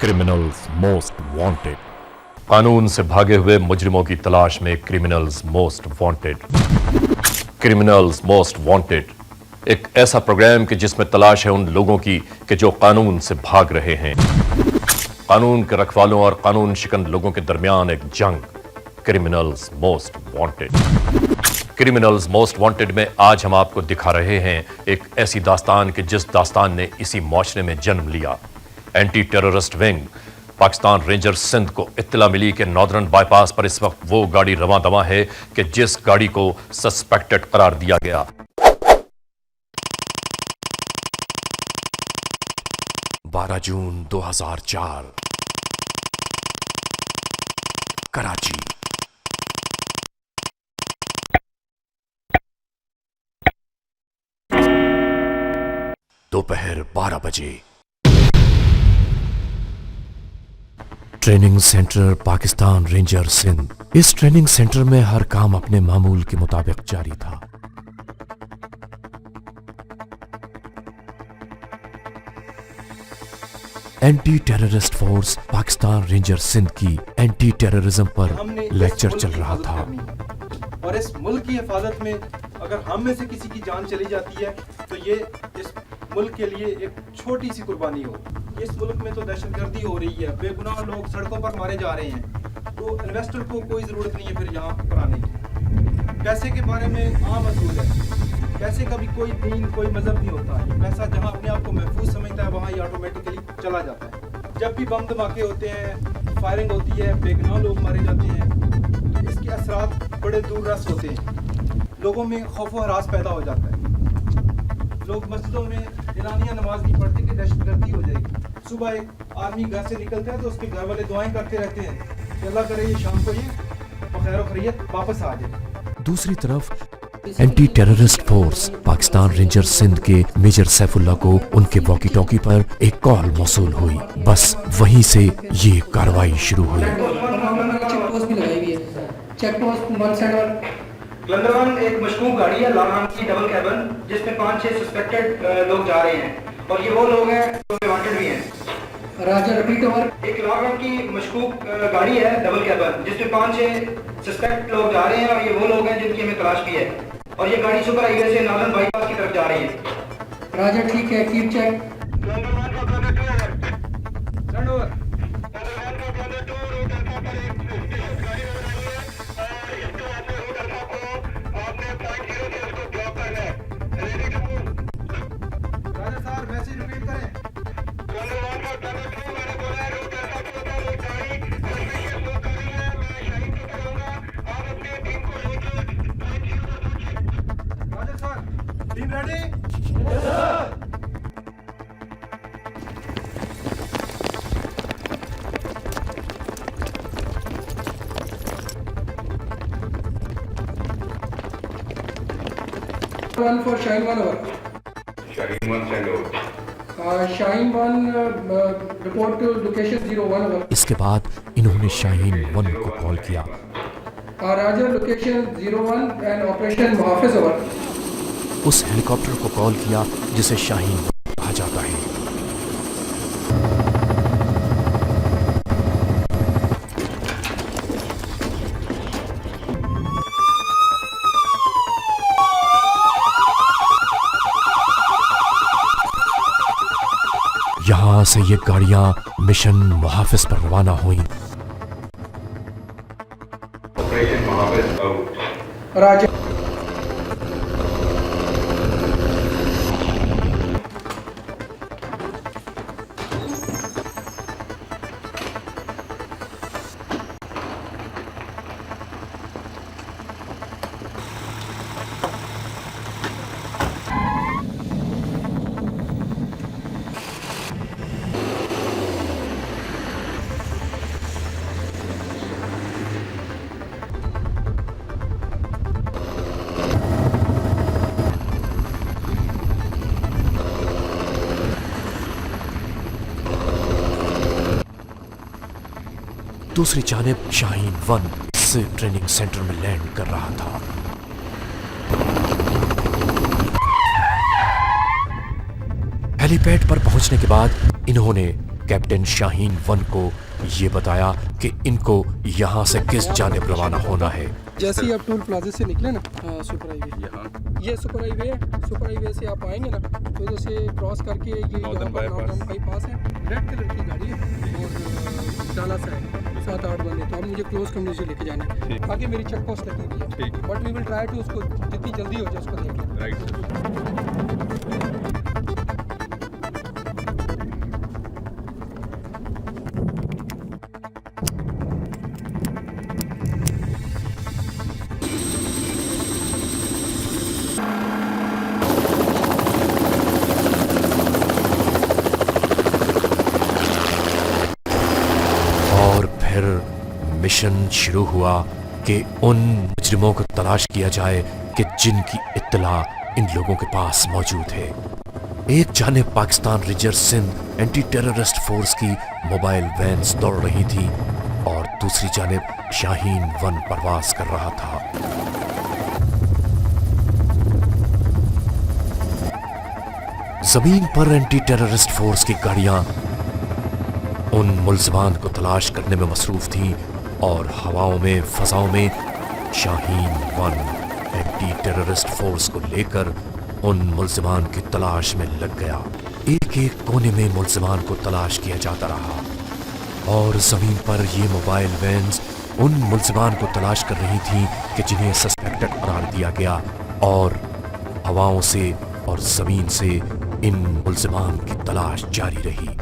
Criminals most wanted. कानून से भागे हुए मुजरिमों की तलाश में criminals most wanted. Criminals most wanted एक ऐसा प्रोग्राम कि जिसमें तलाश है उन लोगों की कि जो कानून से भाग रहे हैं। कानून के रखवालों और कानून शिकन लोगों के दरमियान एक जंग। Criminals most wanted. Criminals most wanted में आज हम आपको दिखा रहे हैं एक ऐसी दास्तान कि जिस दास्तान ने इसी मुआशरे में जन्म लिया। Anti terrorist wing Pakistan rangers Sindh को इत्तला मिली कि नॉर्दर्न बाईपास पर इस वक्त वो गाड़ी रवां दवा है कि जिस गाड़ी को सस्पेक्टेड करार दिया गया। 12 जून 2004 कराची। दोपहर 12 बजे। Training centre Pakistan ranger Sindh. इस ट्रेनिंग सेंटर में हर काम अपने मामूल के मुताबिक जारी था। Anti terrorist force Pakistan ranger Sindh की एंटी टेररिज्म पर लेक्चर चल रहा था। और इस मुल्क की हिफाजत में अगर हम में से किसी की जान चली जाती है तो ये इस मुल्क के लिए एक छोटी सी कुर्बानी हो। इस मुल्क में तो दहशतगर्दी हो रही है, बेगुनाह लोग सड़कों पर मारे जा रहे हैं, तो इन्वेस्टर को कोई ज़रूरत नहीं है फिर यहाँ पर आने की। पैसे के बारे में आम असूल है, पैसे का भी कोई दीन कोई मजहब नहीं होता। ये पैसा जहाँ अपने आप को महफूज समझता है वहाँ ये ऑटोमेटिकली चला जाता है। जब भी बम धमाके होते हैं, फायरिंग होती है, बेगुनाह लोग मारे जाते हैं, तो इसके असरात बड़े दूर रस होते हैं। लोगों में खौफ व हरास पैदा हो जाता है। लोग मस्जिदों में इलानिया नमाज नहीं पढ़ते कि दहशतगर्दी हो जाएगी। सुबह एक आर्मी घर से निकलता है तो उसके घर वाले दुआएं करते रहते हैं कि अल्लाह करे ये शाम को ये खैर खैरियत वापस आ जाए। दूसरी तरफ anti terrorist force Pakistan ranger Sindh के मेजर सैफुल्ला को उनके वॉकी टॉकी पर एक कॉल मौसूल हुई। बस वहीं से ये कार्रवाई शुरू हुई। लंदन एक मशकूक गाड़ी है लाल रंग की डबल कैबन जिसमें 5-6 सस्पेक्टेड लोग जा रहे हैं और ये वो लोग हैं जो वांटेड भी हैं। राजा रिपीट ओवर। एक लाल रंग की मशकूक गाड़ी है डबल कैबन जिसमें 5-6 सस्पेक्ट लोग जा रहे हैं और ये वो लोग हैं जिनकी हमें तलाश भी है और ये गाड़ी सुपर हाईवे से नॉर्दर्न बाईपास की तरफ जा रही है। राजा ठीक है, keep check. One for Shine 1 over. Shine 1 send over. Shine 1 report to location 01 over. इसके बाद इन्होंने शाहीन 1 को कॉल किया। राजा लोकेशन 01 एंड ऑपरेशन मुहाफिज ओवर। उस हेलीकॉप्टर को कॉल किया जिसे शाहीन कहा जाता है। यहां से ये गाड़ियां मिशन मुहाफिज पर रवाना हुई। Operation Mohammed out. राजा दूसरी जानिब शाहीन 1 से ट्रेनिंग सेंटर में लैंड कर रहा था। हेलीपैड पर पहुंचने के बाद इन्होंने कैप्टन शाहीन वन को ये बताया कि इनको यहाँ से किस जानिब रवाना होना है। जैसे ही आप टोल प्लाजा से निकले ना, सुपर हाईवे, ये सुपर हाईवे है। सुपर हाईवे से आप आएंगे ना तो इधर से क्रॉस करके ये यहाँ पर नॉर्दर्न बाईपास है। रेड कलर की गाड़ी है और डाला सा है, 7-8 बंदे। तो आप मुझे क्लोज कम्युनिटी से लेके जाना है। आगे मेरी चेक पोस्ट लगी हुई है, but we will try to उसको जितनी जल्दी हो जाए उसको देख लें। मिशन शुरू हुआ कि उन मुजरिमों को तलाश किया जाए कि जिनकी इत्तला इन लोगों के पास मौजूद है। एक जानिब Pakistan ranger Sindh anti terrorist force की मोबाइल वैन्स दौड़ रही थी और दूसरी जानिब शाहीन वन परवास कर रहा था। जमीन पर एंटी टेररिस्ट फोर्स की गाड़ियां उन मुल्ज़िमान को तलाश करने में मसरूफ थीं और हवाओं में फजाओं में Shaheen one anti terrorist force को लेकर उन मुल्ज़िमान की तलाश में लग गया। एक एक कोने में मुल्ज़िमान को तलाश किया जाता रहा और ज़मीन पर ये मोबाइल वैन्स उन मुल्ज़िमान को तलाश कर रही थीं कि जिन्हें सस्पेक्टेड करार दिया गया और हवाओं से और ज़मीन से इन मुल्ज़िमान की तलाश जारी रही।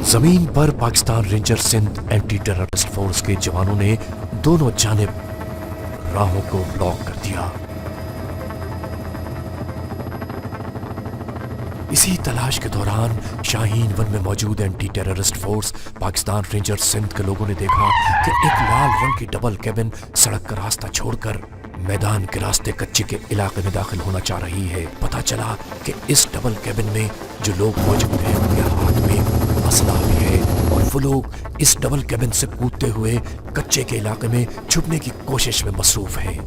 जमीन पर Pakistan ranger Sindh anti terrorist force के जवानों ने दोनों जानिब राहों को ब्लॉक कर दिया। इसी तलाश के दौरान शाहीन वन में मौजूद anti terrorist force Pakistan ranger Sindh के लोगों ने देखा कि एक लाल रंग की डबल केबिन सड़क का रास्ता छोड़कर मैदान के रास्ते कच्चे के इलाके में दाखिल होना चाह रही है। पता चला कि इस डबल केबिन में जो लोग मौजूद हैं उनके हाथ में असला भी है और वो लोग इस डबल केबिन से कूदते हुए कच्चे के इलाके में छुपने की कोशिश में मसरूफ हैं।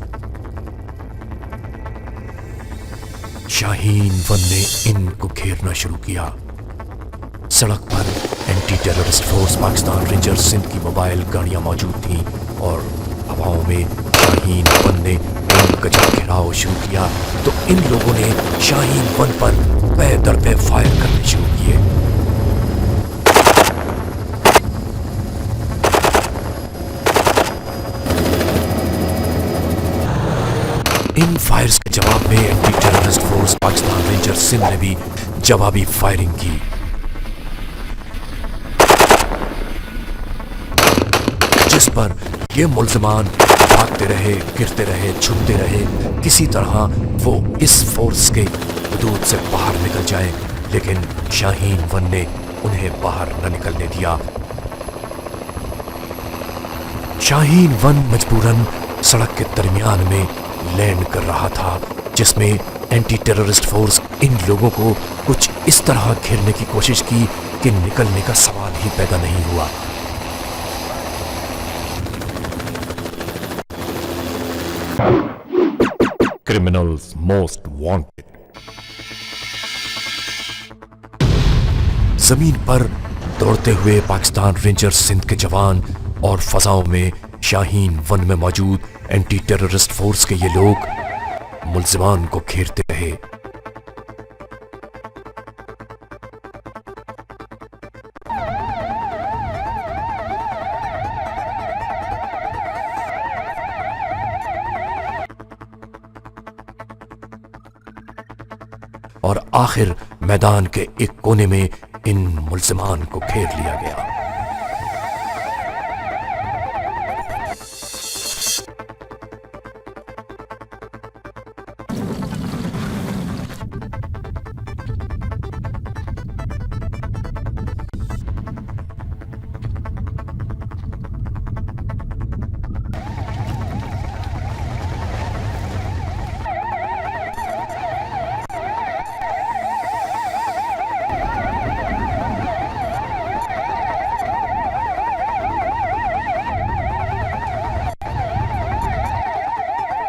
शाहीन वन ने इनको घेरना शुरू किया। सड़क पर anti terrorist force Pakistan ranger Sindh की मोबाइल गाड़ियां मौजूद थीं और हवाओं में शाहीन वन ने इनका जब घेराव शुरू किया तो इन लोगों ने शाहीन वन पर पै दर पे फायर करने शुरू किए। इन फायर्स के जवाब में anti terrorist force Pakistan ranger Sindh ने भी जवाबी फायरिंग की। जिस पर ये मुल्ज़िमान भागते रहे, गिरते रहे, छुपते रहे, किसी तरह वो इस फोर्स के हदूद से बाहर निकल जाए, लेकिन शाहीन वन ने उन्हें बाहर न निकलने दिया। शाहीन वन मजबूरन सड़क के दरमियान में लैंड कर रहा था, जिसमें एंटी टेररिस्ट फोर्स इन लोगों को कुछ इस तरह घेरने की कोशिश की कि निकलने का सवाल ही पैदा नहीं हुआ। Criminals most wanted. जमीन पर दौड़ते हुए पाकिस्तान रेंजर सिंध के जवान और फजाओं में शाहीन वन में मौजूद एंटी टेररिस्ट फोर्स के ये लोग मुल्ज़िमान को घेरते रहे। और आखिर मैदान के एक कोने में इन मुल्ज़िमान को घेर लिया गया।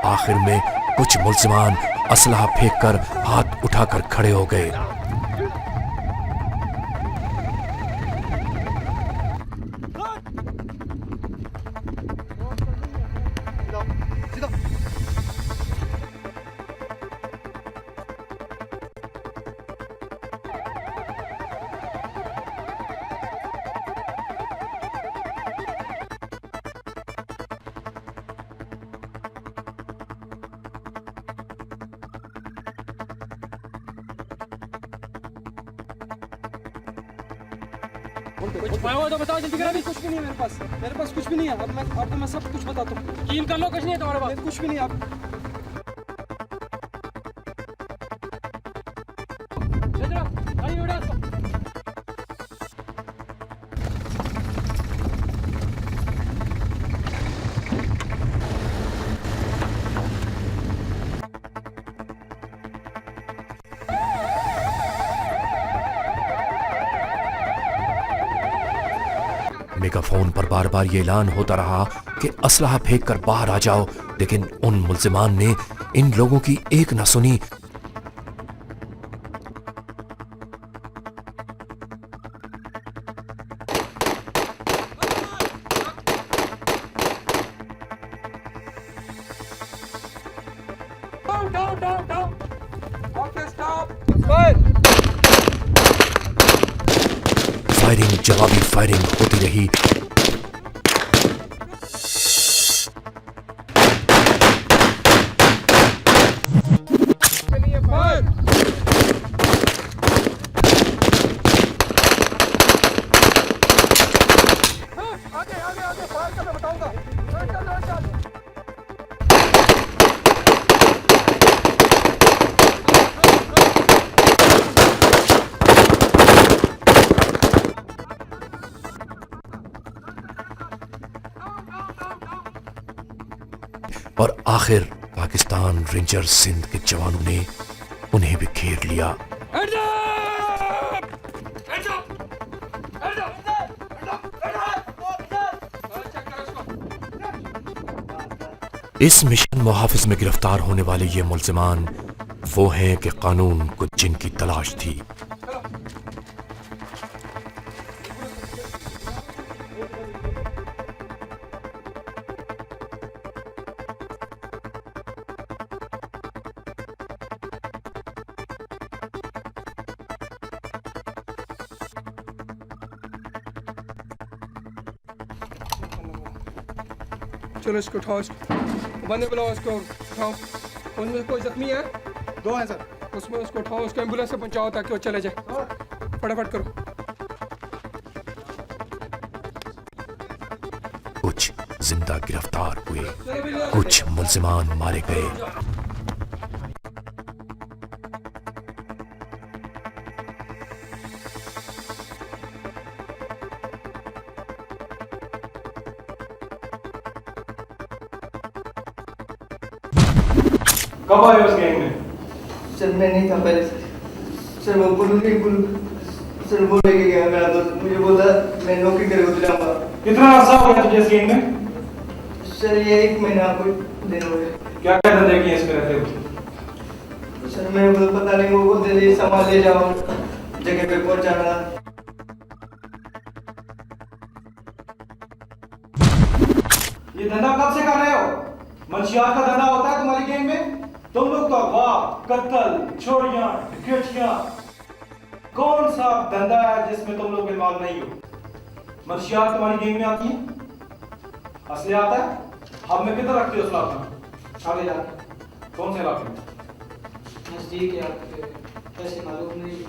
आखिर में कुछ मुल्ज़िमान असलहा फेंककर हाथ उठाकर खड़े हो गए। कुछ पाया हो तो बताओ जल्दी करो। कुछ भी नहीं है मेरे पास कुछ भी नहीं है। अब मैं सब कुछ बताता हूँ। यकीन कर लो कुछ नहीं है तुम्हारे पास। कुछ भी नहीं है। आप आइए उड़ा इसको। मेगाफोन पर बार बार ये ऐलान होता रहा कि असलहा फेंक कर बाहर आ जाओ, लेकिन उन मुल्जिमान ने इन लोगों की एक न सुनी। Down. Okay, stop. Fire. Firing, जवाबी फायरिंग होती रही। आगे फायर कर मैं बताऊंगा। चल। और आखिर पाकिस्तान रेंजर सिंध के जवानों ने उन्हें भी घेर लिया। इस मिशन मुहाफिज में गिरफ्तार होने वाले ये मुल्जिमान वो हैं कि कानून को जिनकी तलाश थी। चलो इसको उठाओ। बंदे बुलाओ, इसको उठाओ। उसमें कोई जख्मी है? 2 हैं सर। उसमें उसको उठाओ, उसको एम्बुलेंस से पहुंचाओ ताकि वो चले जाए। फटाफट करो। कुछ जिंदा गिरफ्तार हुए, कुछ मुल्जिमान मारे गए। कब आए उस गैंग में? सर मैं नहीं था पहले। सर वो सर वो लेके गया मेरा दोस्त। मुझे बोला मैं नौकरी तेरे को दिलाऊंगा। कितना अर्सा हो गया तुझे इस गैंग में? सर ये 1 महीना कोई दिन हो गया। क्या क्या धंधे किए इसमें रहते हो? सर मेरे को पता नहीं, वो बोलते थे सामान ले जाओ, जगह पे पहुंचाना। ये धंधा कब से कर रहे हो? मंशियात का धंधा होता है तुम्हारी गैंग में? तुम लोग तो अगवा, कत्ल, चोरियां, डकैतियां, कौन सा धंधा है जिसमें तुम लोग इन्वॉल्व नहीं हो? मंशियात तुम्हारी गैंग में आती है? असली आता है? हम में किधर रखते हो असला अपना? आगे जाके कौन से इलाके में? नजदीक या कैसे मालूम नहीं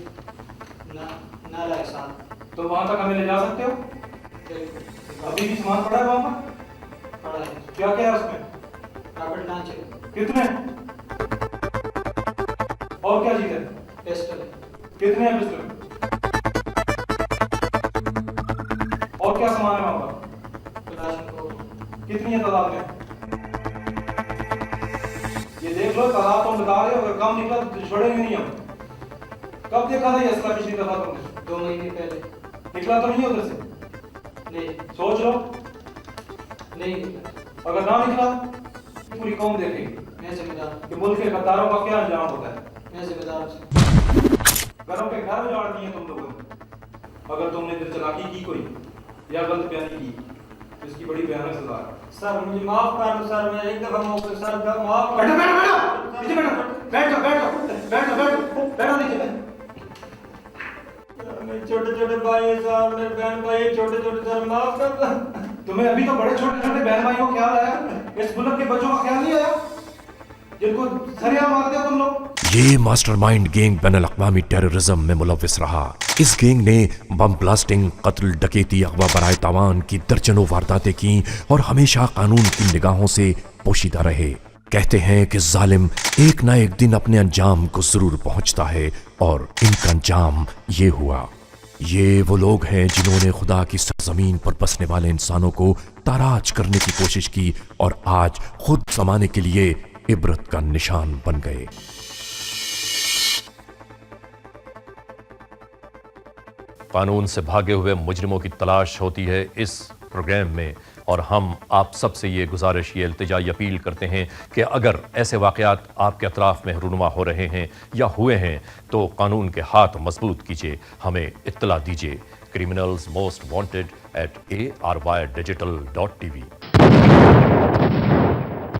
ना लायक साथ। तो वहां तक हमें ले जा सकते हो? अभी भी सामान पड़ा है वहां पर? पड़ा है। क्या क्या है उसमें? रॉबर्ट लांच है। कितने? और क्या चीज है? पिस्टल है। कितने हैं पिस्टल? और क्या सामान है वहां पर? कितनी है तादाद में? ये देख लो, तादाद तुम बता रहे हो, अगर कम निकला तो छोड़ेंगे नहीं हम। कब देखा था ये असला पिछली दफा तुमने? 2 महीने पहले। निकला तो नहीं उधर से? नहीं। सोच लो, नहीं निकला। अगर ना निकला पूरी कौम देखे मैं जिम्मेदार कि मुल्क के गद्दारों का क्या अंजाम होता है। मैं जिम्मेदार घरों के घर उजाड़ दिए तुम लोगों ने। अगर तुमने दिल चलाकी की कोई या गलत बयानी की तो इसकी बड़ी भयानक सजा है। सर मुझे माफ कर दो सर, मैं एक दफा मौके सर माफ बैठो बैठो बैठो नीचे बैठो बैठ जाओ बैठ जाओ बैठ जाओ बैठो बैठो नीचे। मेरे छोटे छोटे भाई साहब, मेरे बहन भाई छोटे छोटे सर, माफ कर दो। तुम्हें अभी तो बड़े छोटे छोटे बहन भाइयों का ख्याल आया, इस मुल्क के बच्चों का ख्याल नहीं आया जिनको सरिया मारते हो तुम लोग। ये मास्टरमाइंड गैंग बैनुल अक़वामी टेररिज्म में मुलव्विस रहा। इस गैंग ने बम ब्लास्टिंग, कत्ल, डकैती, अगवा बराए तावान की दर्जनों वारदातें की और हमेशा कानून की निगाहों से पोशीदा रहे। कहते हैं कि जालिम एक ना एक दिन अपने अंजाम को जरूर पहुंचता है और इनका अंजाम ये हुआ। ये वो लोग हैं जिन्होंने खुदा की सरजमीन पर बसने वाले इंसानों को ताराज करने की कोशिश की और आज खुद जमाने के लिए इबरत का निशान बन गए। कानून से भागे हुए मुजरिमों की तलाश होती है इस प्रोग्राम में, और हम आप सबसे ये गुजारिश, ये इल्तिजा, अपील करते हैं कि अगर ऐसे वाक़यात आपके अतराफ़ में रूनुमा हो रहे हैं या हुए हैं तो कानून के हाथ मजबूत कीजिए, हमें इत्तला दीजिए। Criminals most wanted @arwiredigital.tv।